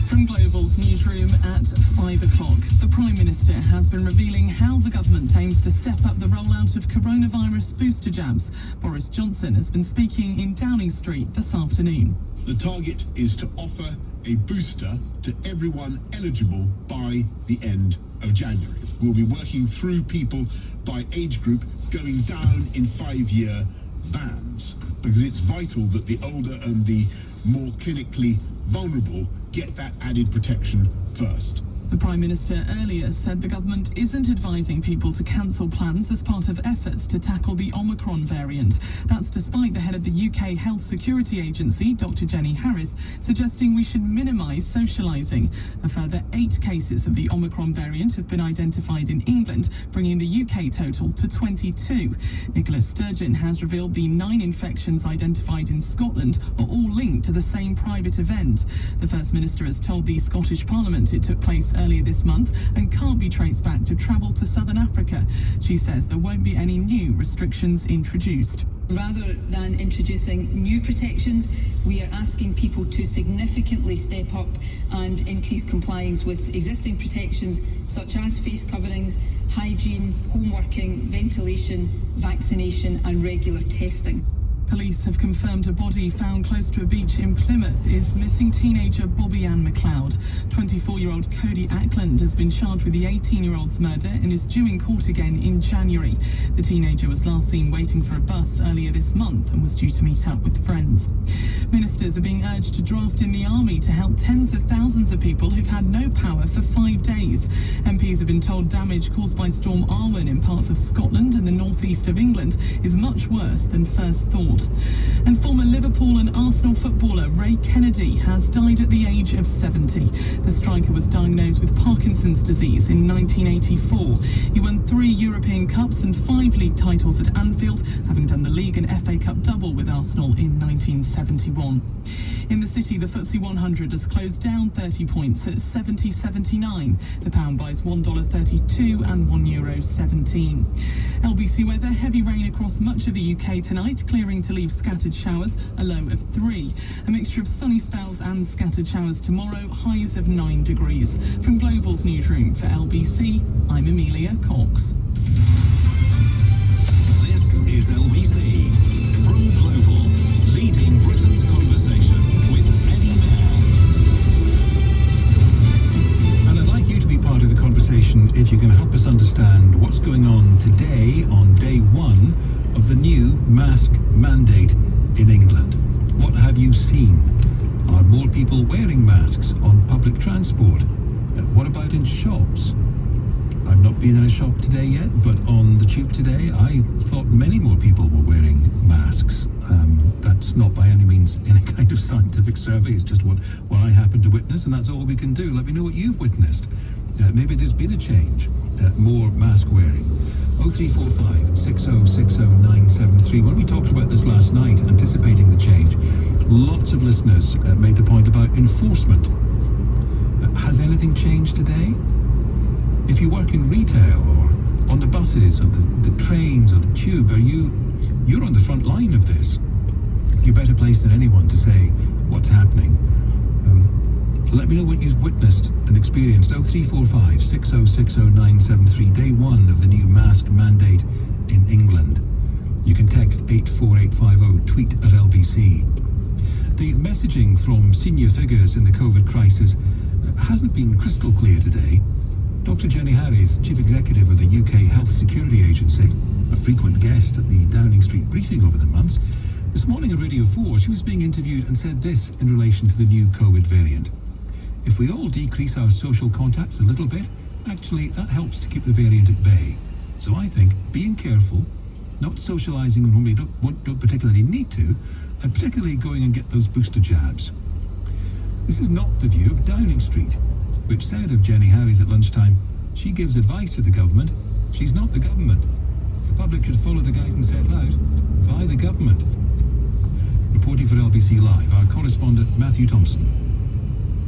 From Global's newsroom at 5 o'clock, the Prime Minister has been revealing how the government aims to step up the rollout of coronavirus booster jabs. Boris Johnson has been speaking in Downing Street this afternoon. The target is to offer a booster to everyone eligible by the end of January. We'll be working through people by age group going down in 5-year bands, because it's vital that the older and the more clinically vulnerable get that added protection first. The Prime Minister earlier said the government isn't advising people to cancel plans as part of efforts to tackle the Omicron variant. That's despite the head of the UK Health Security Agency, Dr. Jenny Harris, suggesting we should minimise socialising. A further 8 cases of the Omicron variant have been identified in England, bringing the UK total to 22. Nicola Sturgeon has revealed the 9 infections identified in Scotland are all linked to the same private event. The First Minister has told the Scottish Parliament it took place earlier this month and can't be traced back to travel to Southern Africa. She says there won't be any new restrictions introduced. Rather than introducing new protections, we are asking people to significantly step up and increase compliance with existing protections such as face coverings, hygiene, home working, ventilation, vaccination and regular testing. Police have confirmed a body found close to a beach in Plymouth is missing teenager Bobby Ann McLeod. 24-year-old Cody Ackland has been charged with the 18-year-old's murder and is due in court again in January. The teenager was last seen waiting for a bus earlier this month and was due to meet up with friends. Ministers are being urged to draft in the army to help tens of thousands of people who've had no power for 5 days. MPs have been told damage caused by Storm Arwen in parts of Scotland and the northeast of England is much worse than first thought. And former Liverpool and Arsenal footballer Ray Kennedy has died at the age of 70. The striker was diagnosed with Parkinson's disease in 1984. He won 3 European Cups and 5 league titles at Anfield, having done the league and FA Cup double with Arsenal in 1971. In the city, the FTSE 100 has closed down 30 points at 70.79. The pound buys $1.32 and €1.17. LBC weather, heavy rain across much of the UK tonight, clearing to leave scattered showers, a low of 3. A mixture of sunny spells and scattered showers tomorrow, highs of 9 degrees. From Global's newsroom for LBC, I'm Amelia Cox. This is LBC from Global, leading Britain's conversation with Eddie Mair. And I'd like you to be part of the conversation if you can help us understand what's going on today on day one of the new mask mandate in England. What have you seen? Are more people wearing masks on public transport? What about in shops? I've not been in a shop today yet, but on the tube today, I thought many more people were wearing masks. That's not by any means any kind of scientific survey. It's just what I happen to witness, and that's all we can do. Let me know what you've witnessed. Maybe there's been a change, more mask wearing. 0345 6060 973. When we talked about this last night, anticipating the change, lots of listeners made the point about enforcement. Has anything changed today? If you work in retail or on the buses or the trains or the tube, you're on the front line of this. You're better placed than anyone to say what's happening. Let me know what you've witnessed and experienced. 0345 6060 973. Day one of the new mask mandate in England. You can text 84850, tweet at LBC. The messaging from senior figures in the COVID crisis hasn't been crystal clear today. Dr. Jenny Harries, Chief Executive of the UK Health Security Agency, a frequent guest at the Downing Street briefing over the months, this morning at Radio 4, she was being interviewed and said this in relation to the new COVID variant. If we all decrease our social contacts a little bit, actually that helps to keep the variant at bay. So I think being careful, not socialising when we don't particularly need to, and particularly going and get those booster jabs. This is not the view of Downing Street, which said of Jenny Harries at lunchtime, she gives advice to the government, she's not the government. The public should follow the guidance set out by the government. Reporting for LBC Live, our correspondent Matthew Thompson.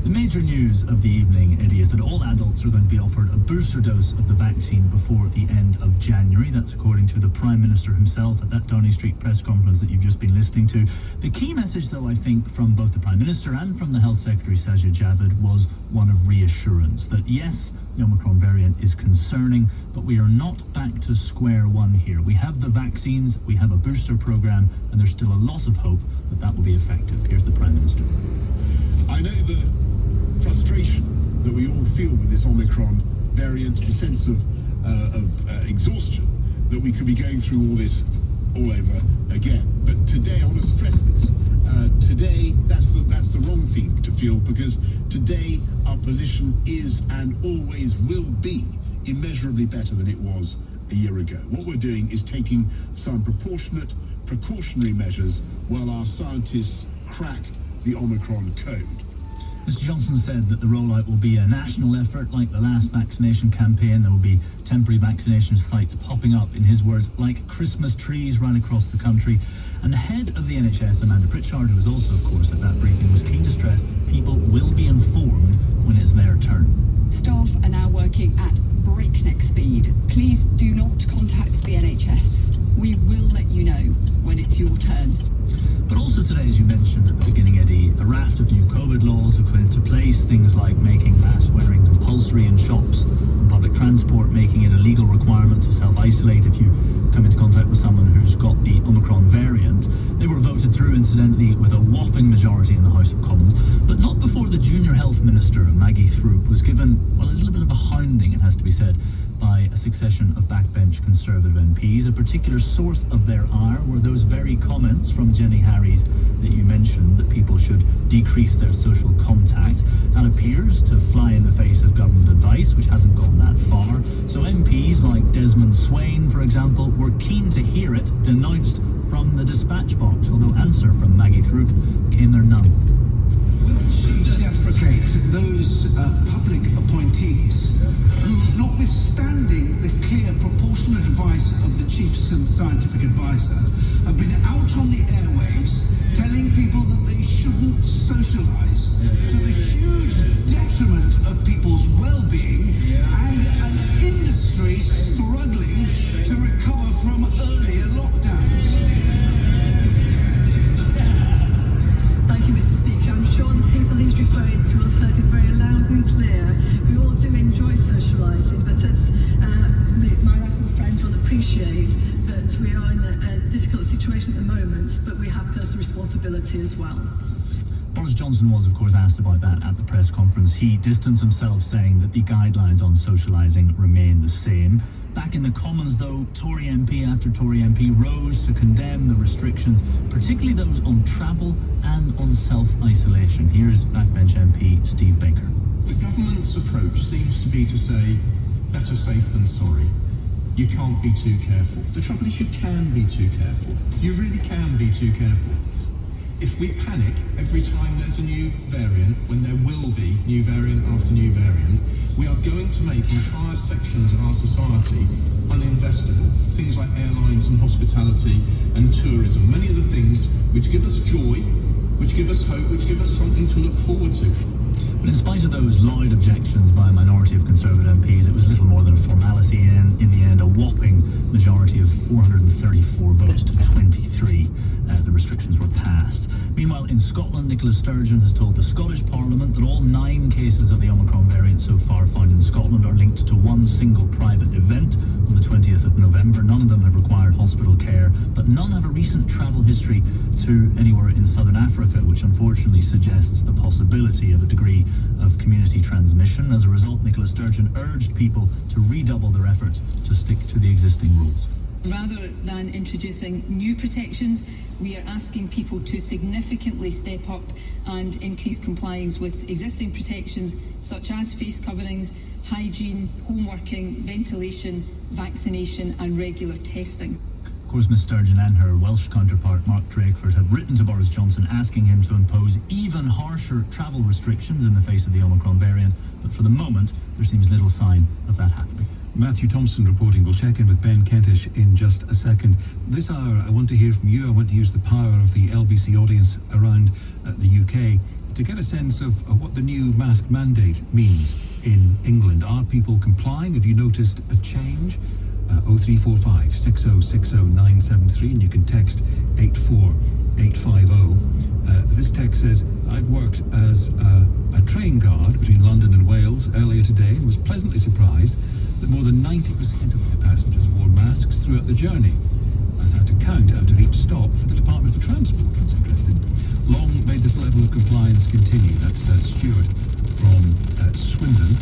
The major news of the evening, Eddie, is that all adults are going to be offered a booster dose of the vaccine before the end of January. That's according to the Prime Minister himself at that Downing Street press conference that you've just been listening to. The key message, though, I think, from both the Prime Minister and from the Health Secretary, Sajid Javid, was one of reassurance that, yes, the Omicron variant is concerning, but we are not back to square one here. We have the vaccines, we have a booster program, and there's still a lot of hope that that will be effective. Here's the Prime Minister. I know the frustration that we all feel with this Omicron variant, the sense of exhaustion that we could be going through all this all over again. But today, I want to stress this. Today, that's the wrong feeling to feel, because today our position is and always will be immeasurably better than it was a year ago. What we're doing is taking some proportionate precautionary measures while our scientists crack the Omicron code. Mr. Johnson said that the rollout will be a national effort like the last vaccination campaign. There will be temporary vaccination sites popping up, in his words, like Christmas trees right across the country. And the head of the NHS, Amanda Pritchard, who was also, of course, at that briefing, was keen to stress people will be informed when it's their turn. Staff are now working at breakneck speed. Please do not contact the NHS. We will let you know when it's your turn. But also today, as you mentioned at the beginning, Eddie, a raft of new COVID laws have come into place. Things like making mask wearing compulsory in shops and public transport, making it a legal requirement to self-isolate if you come into contact with someone who's got the Omicron variant. They were voted through, incidentally, with a whopping majority in the House of Commons, but not before the junior health minister, Maggie Throop, was given, well, a little bit of a hounding, it has to be said, by a succession of backbench Conservative MPs. A particular source of their ire were those very comments from Jenny Harries that you mentioned, that people should decrease their social contact. That appears to fly in the face of government advice, which hasn't gone that far. So MPs like Desmond Swain, for example, were keen to hear it denounced from the dispatch box, although answer from Maggie Throop came there none. Will she deprecate those public appointees who, notwithstanding the clear proportionate advice of the chief scientific advisor, have been out on the airwaves telling people that they shouldn't socialise to the huge detriment of people's well-being and an industry struggling to recover from earlier lockdowns. Thank you, Mr. Speaker. I'm sure the people he's referring to have heard him very loud and clear. We all do enjoy socialising, but as my radical friend will appreciate that we are in a difficult situation at the moment, but we have personal responsibility as well. Boris Johnson was, of course, asked about that at the press conference. He distanced himself, saying that the guidelines on socialising remain the same. Back in the Commons, though, Tory MP after Tory MP rose to condemn the restrictions, particularly those on travel and on self-isolation. Here's backbench MP Steve Baker. The government's approach seems to be to say, better safe than sorry. You can't be too careful. The trouble is you can be too careful. You really can be too careful. If we panic every time there's a new variant, when there will be new variant after new variant, we are going to make entire sections of our society uninvestable. Things like airlines and hospitality and tourism, many of the things which give us joy, which give us hope, which give us something to look forward to. But in spite of those loud objections by a minority of Conservative MPs, it was little more than a formality, and in the end a whopping majority of 434 votes to 23. The restrictions were passed. Meanwhile, in Scotland, Nicola Sturgeon has told the Scottish Parliament that all 9 cases of the Omicron variant so far found in Scotland are linked to one single private event on the 20th of November. None of them have required hospital care, but none have a recent travel history to anywhere in southern Africa, which unfortunately suggests the possibility of a degree of community transmission. As a result, Nicola Sturgeon urged people to redouble their efforts to stick to the existing rules. Rather than introducing new protections, we are asking people to significantly step up and increase compliance with existing protections such as face coverings, hygiene, home working, ventilation, vaccination and regular testing. Of course, Ms Sturgeon and her Welsh counterpart Mark Drakeford have written to Boris Johnson asking him to impose even harsher travel restrictions in the face of the Omicron variant, but for the moment there seems little sign of that happening. Matthew Thompson reporting. We'll check in with Ben Kentish in just a second. This hour, I want to hear from you. I want to use the power of the LBC audience around the UK to get a sense of what the new mask mandate means in England. Are people complying? Have you noticed a change? 0345 6060 973, and you can text 84850. This text says, I've worked as a train guard between London and Wales earlier today and was pleasantly surprised that more than 90% of the passengers wore masks throughout the journey. I had to count after each stop for the Department for Transport. That's interesting. Long may this level of compliance continue. That's Stuart from Swindon.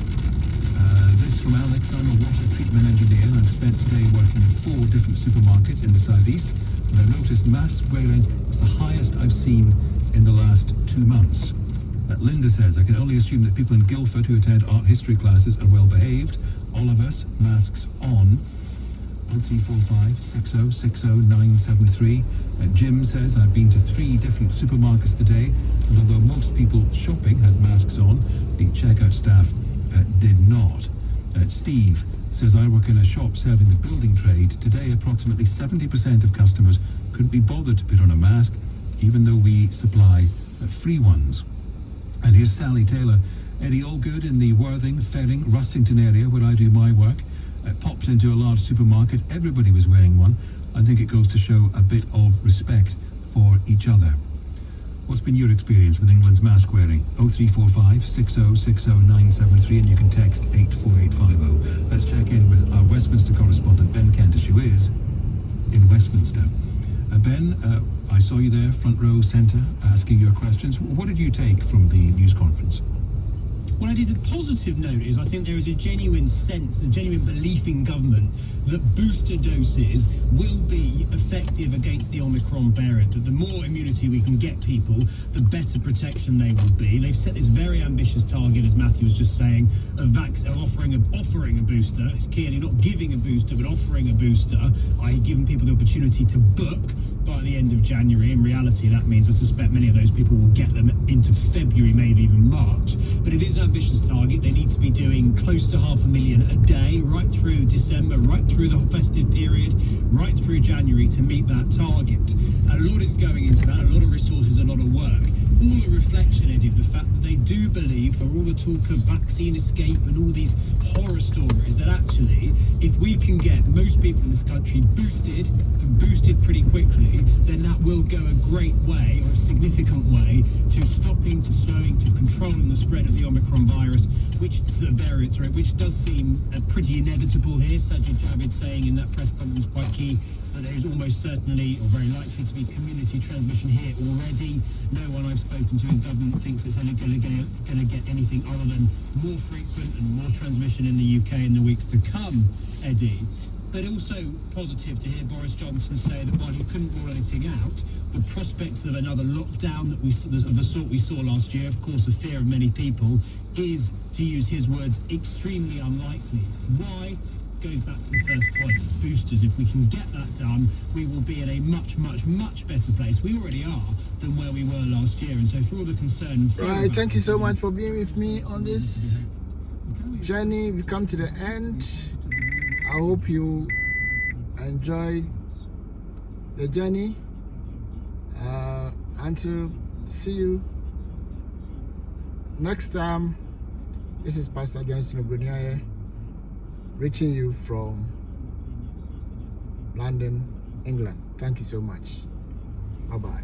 This from Alex. I'm a water treatment engineer and I've spent today working in 4 different supermarkets in the southeast, and I've noticed mask wearing is the highest I've seen in the last 2 months. Linda says, I can only assume that people in Guildford who attend art history classes are well behaved. All of us, masks on. 0345 6060 973. Jim says, I've been to 3 different supermarkets today, and although most people shopping had masks on, the checkout staff did not. Steve says, I work in a shop serving the building trade. Today, approximately 70% of customers couldn't be bothered to put on a mask, even though we supply free ones. And here's Sally Taylor. Eddie, all good in the Worthing, Ferring, Rustington area where I do my work. Popped into a large supermarket. Everybody was wearing one. I think it goes to show a bit of respect for each other. What's been your experience with England's mask wearing? 0345 6060 973, and you can text 84850. Let's check in with our Westminster correspondent Ben Kentish, who is in Westminster. Ben, I saw you there, front row centre, asking your questions. What did you take from the news conference? What I did, the positive note is I think there is a genuine sense, a genuine belief in government that booster doses will be effective against the Omicron variant, that the more immunity we can get people, the better protection they will be. They've set this very ambitious target, as Matthew was just saying, of offering a booster. It's clearly not giving a booster, but offering a booster, i.e. giving people the opportunity to book by the end of January. In reality, that means I suspect many of those people will get them into February, maybe even March. But it is an ambitious target. They need to be doing close to 500,000 a day, right through December, right through the festive period, right through January to meet that target. A lot is going into that, a lot of resources, a lot of work. all a reflection, Eddie, of the fact that they do believe, for all the talk of vaccine escape and all these horror stories, that actually, if we can get most people in this country boosted, and boosted pretty quickly, then that will go a great way, or a significant way, to stopping, to slowing, to controlling the spread of the Omicron virus, which the variant, sorry, which does seem pretty inevitable here. Sajid Javid saying in that press conference quite key that there is almost certainly, or very likely to be, community transmission here already. No one I've spoken to in government thinks it's only going to get anything other than more frequent and more transmission in the UK in the weeks to come, Eddie. But also positive to hear Boris Johnson say that while he couldn't rule anything out, the prospects of another lockdown that of the sort we saw last year, of course, a fear of many people, is, to use his words, extremely unlikely. Why? Goes back to the first point, boosters. If we can get that done, we will be in a much, much, much better place. We already are than where we were last year. And so for all the concern... Right, thank you so much for being with me on this journey. We come to the end. I hope you enjoyed the journey. Until see you next time. This is Pastor Johnson Obruniaye, reaching you from London, England. Thank you so much. Bye-bye.